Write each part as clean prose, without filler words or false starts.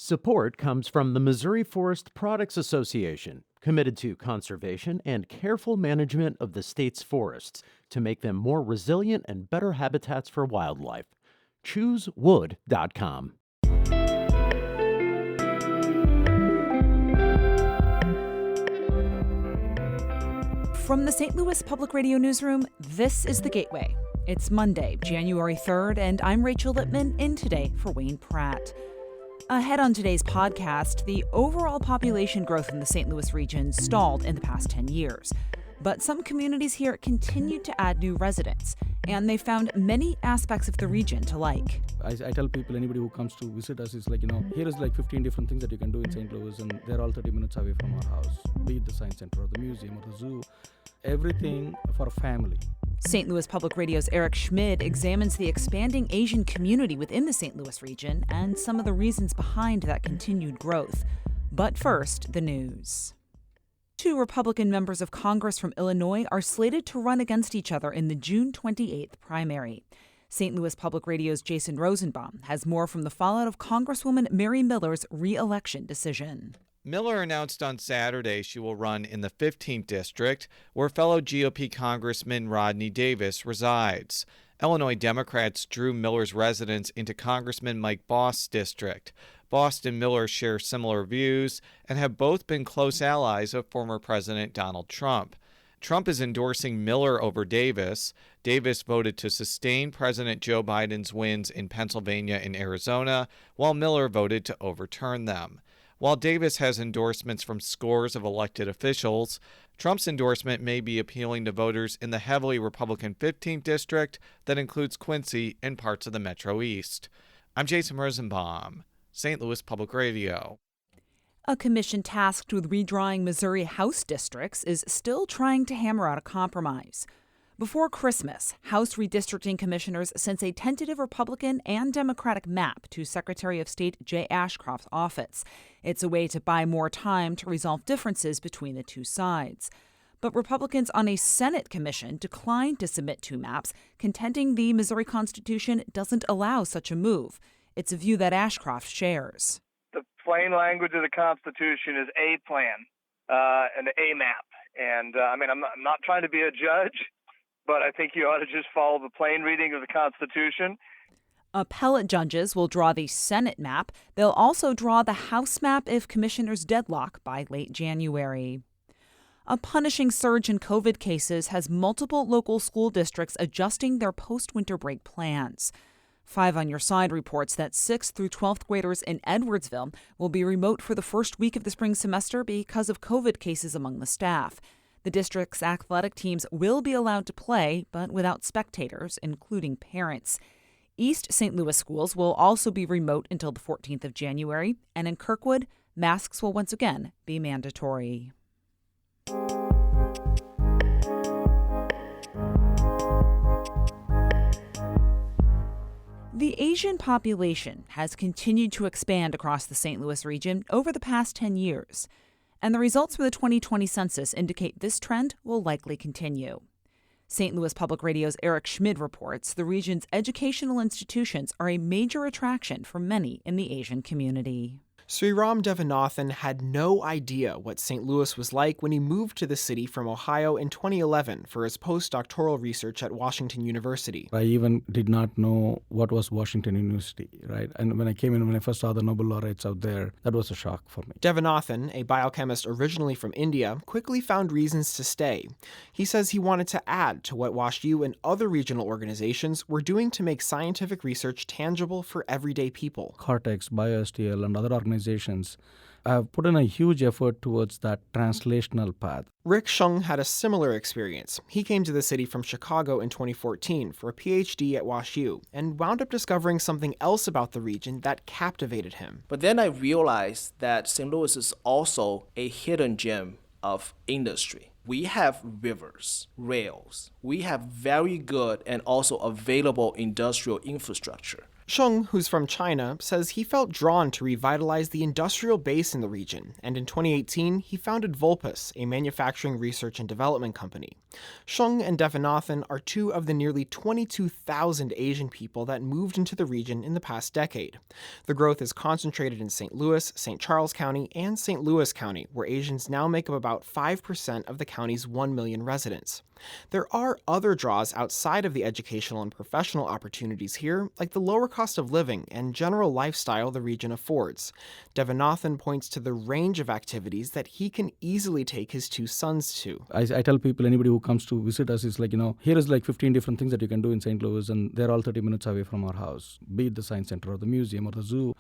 Support comes from the Missouri Forest Products Association, committed to conservation and careful management of the state's forests to make them more resilient and better habitats for wildlife. ChooseWood.com. From the St. Louis Public Radio Newsroom, this is The Gateway. It's Monday, January 3rd, and I'm Rachel Lippman, in today for Wayne Pratt. Ahead on today's podcast, the overall population growth in the St. Louis region stalled in the past 10 years. But some communities here continued to add new residents, and they found many aspects of the region to like. I tell people, anybody who comes to visit us is here is 15 different things that you can do in St. Louis, and they're all 30 minutes away from our house, be it the science center or the museum or the zoo, everything for a family. St. Louis Public Radio's Eric Schmid examines the expanding Asian community within the St. Louis region and some of the reasons behind that continued growth. But first, the news. Two Republican members of Congress from Illinois are slated to run against each other in the June 28th primary. St. Louis Public Radio's Jason Rosenbaum has more from the fallout of Congresswoman Mary Miller's re-election decision. Miller announced on Saturday she will run in the 15th district, where fellow GOP Congressman Rodney Davis resides. Illinois Democrats drew Miller's residence into Congressman Mike Bost's district. Bost and Miller share similar views and have both been close allies of former President Donald Trump. Trump is endorsing Miller over Davis. Davis voted to sustain President Joe Biden's wins in Pennsylvania and Arizona, while Miller voted to overturn them. While Davis has endorsements from scores of elected officials, Trump's endorsement may be appealing to voters in the heavily Republican 15th district that includes Quincy and parts of the Metro East. I'm Jason Rosenbaum, St. Louis Public Radio. A commission tasked with redrawing Missouri House districts is still trying to hammer out a compromise. Before Christmas, House redistricting commissioners sent a tentative Republican and Democratic map to Secretary of State Jay Ashcroft's office. It's a way to buy more time to resolve differences between the two sides. But Republicans on a Senate commission declined to submit two maps, contending the Missouri Constitution doesn't allow such a move. It's a view that Ashcroft shares. The plain language of the Constitution is a plan, and a map. And I'm not trying to be a judge, but I think you ought to just follow the plain reading of the Constitution. Appellate judges will draw the Senate map. They'll also draw the House map if commissioners deadlock by late January. A punishing surge in COVID cases has multiple local school districts adjusting their post-winter break plans. 5 on Your Side reports that 6th through 12th graders in Edwardsville will be remote for the first week of the spring semester because of COVID cases among the staff. The district's athletic teams will be allowed to play, but without spectators, including parents. East St. Louis schools will also be remote until the 14th of January, and in Kirkwood, masks will once again be mandatory. The Asian population has continued to expand across the St. Louis region over the past 10 years. And the results for the 2020 census indicate this trend will likely continue. St. Louis Public Radio's Eric Schmid reports the region's educational institutions are a major attraction for many in the Asian community. Sriram Devanathan had no idea what St. Louis was like when he moved to the city from Ohio in 2011 for his postdoctoral research at Washington University. I even did not know what was Washington University, right? And when I first saw the Nobel laureates out there, that was a shock for me. Devanathan, a biochemist originally from India, quickly found reasons to stay. He says he wanted to add to what WashU and other regional organizations were doing to make scientific research tangible for everyday people. Cortex, BioSTL, and other organizations have put in a huge effort towards that translational path. Rick Shung had a similar experience. He came to the city from Chicago in 2014 for a PhD at WashU and wound up discovering something else about the region that captivated him. But then I realized that St. Louis is also a hidden gem of industry. We have rivers, rails. We have very good and also available industrial infrastructure. Sheng, who's from China, says he felt drawn to revitalize the industrial base in the region, and in 2018 he founded Volpus, a manufacturing research and development company. Sheng and Devanathan are two of the nearly 22,000 Asian people that moved into the region in the past decade. The growth is concentrated in St. Louis, St. Charles County, and St. Louis County, where Asians now make up about 5% of the county's 1 million residents. There are other draws outside of the educational and professional opportunities here, like the lower cost of living and general lifestyle the region affords. Devanathan points to the range of activities that he can easily take his two sons to. I tell people, anybody who comes to visit us is like, here is like 15 different things that you can do in St. Louis, and they're all 30 minutes away from our house, be it the science center or the museum or the zoo,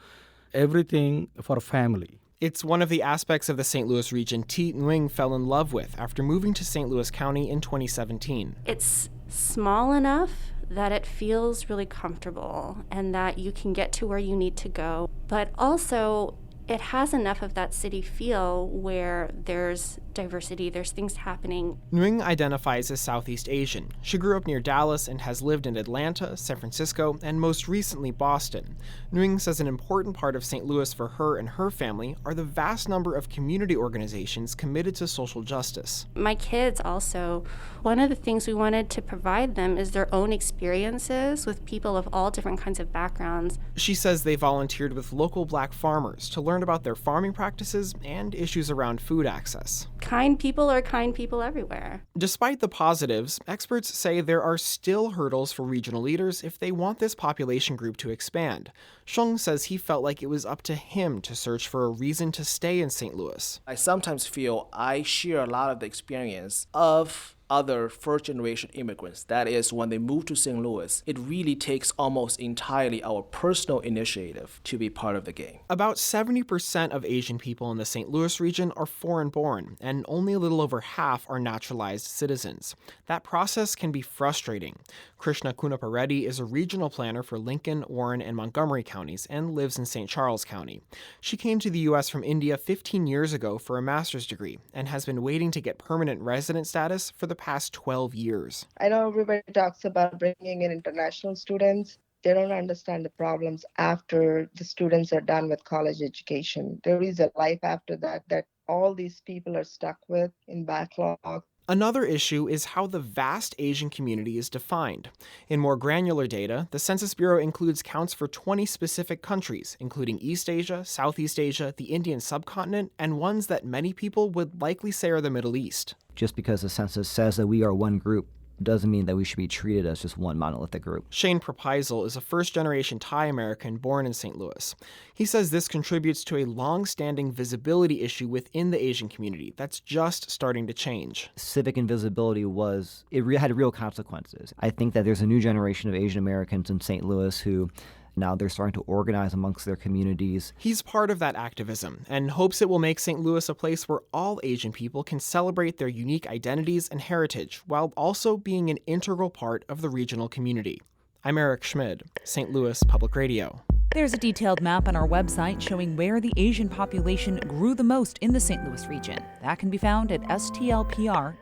everything for a family. It's one of the aspects of the St. Louis region Thi Nguyen fell in love with after moving to St. Louis County in 2017. It's small enough that it feels really comfortable and that you can get to where you need to go, but also it has enough of that city feel where there's diversity, there's things happening. Nguyen identifies as Southeast Asian. She grew up near Dallas and has lived in Atlanta, San Francisco, and most recently Boston. Nguyen says an important part of St. Louis for her and her family are the vast number of community organizations committed to social justice. My kids also, one of the things we wanted to provide them is their own experiences with people of all different kinds of backgrounds. She says they volunteered with local Black farmers to learn about their farming practices and issues around food access. Kind people are kind people everywhere. Despite the positives, experts say there are still hurdles for regional leaders if they want this population group to expand. Sheng says he felt like it was up to him to search for a reason to stay in St. Louis. I sometimes feel I share a lot of the experience of other first-generation immigrants. That is, when they move to St. Louis, it really takes almost entirely our personal initiative to be part of the game. About 70% of Asian people in the St. Louis region are foreign-born, and only a little over half are naturalized citizens. That process can be frustrating. Krishna Kunapareddy is a regional planner for Lincoln, Warren, and Montgomery counties and lives in St. Charles County. She came to the U.S. from India 15 years ago for a master's degree and has been waiting to get permanent resident status for the past 12 years. I know everybody talks about bringing in international students. They don't understand the problems after the students are done with college education. There is a life after that all these people are stuck with in backlog. Another issue is how the vast Asian community is defined. In more granular data, the Census Bureau includes counts for 20 specific countries, including East Asia, Southeast Asia, the Indian subcontinent, and ones that many people would likely say are the Middle East. Just because the census says that we are one group doesn't mean that we should be treated as just one monolithic group. Shane Propisal is a first-generation Thai American born in St. Louis. He says this contributes to a long-standing visibility issue within the Asian community that's just starting to change. Civic invisibility had real consequences. I think that there's a new generation of Asian Americans in St. Louis who now they're starting to organize amongst their communities. He's part of that activism and hopes it will make St. Louis a place where all Asian people can celebrate their unique identities and heritage while also being an integral part of the regional community. I'm Eric Schmid, St. Louis Public Radio. There's a detailed map on our website showing where the Asian population grew the most in the St. Louis region. That can be found at stlpr.org.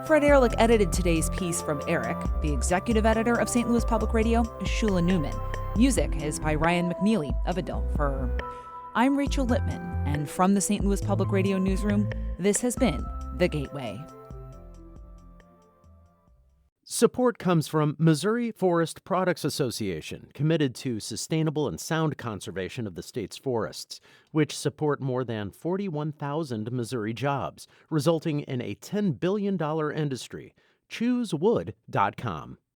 Fred Ehrlich edited today's piece from Eric. The executive editor of St. Louis Public Radio is Shula Newman. Music is by Ryan McNeely of Adult Fur. I'm Rachel Lippman, and from the St. Louis Public Radio newsroom, this has been The Gateway. Support comes from Missouri Forest Products Association, committed to sustainable and sound conservation of the state's forests, which support more than 41,000 Missouri jobs, resulting in a $10 billion industry. ChooseWood.com.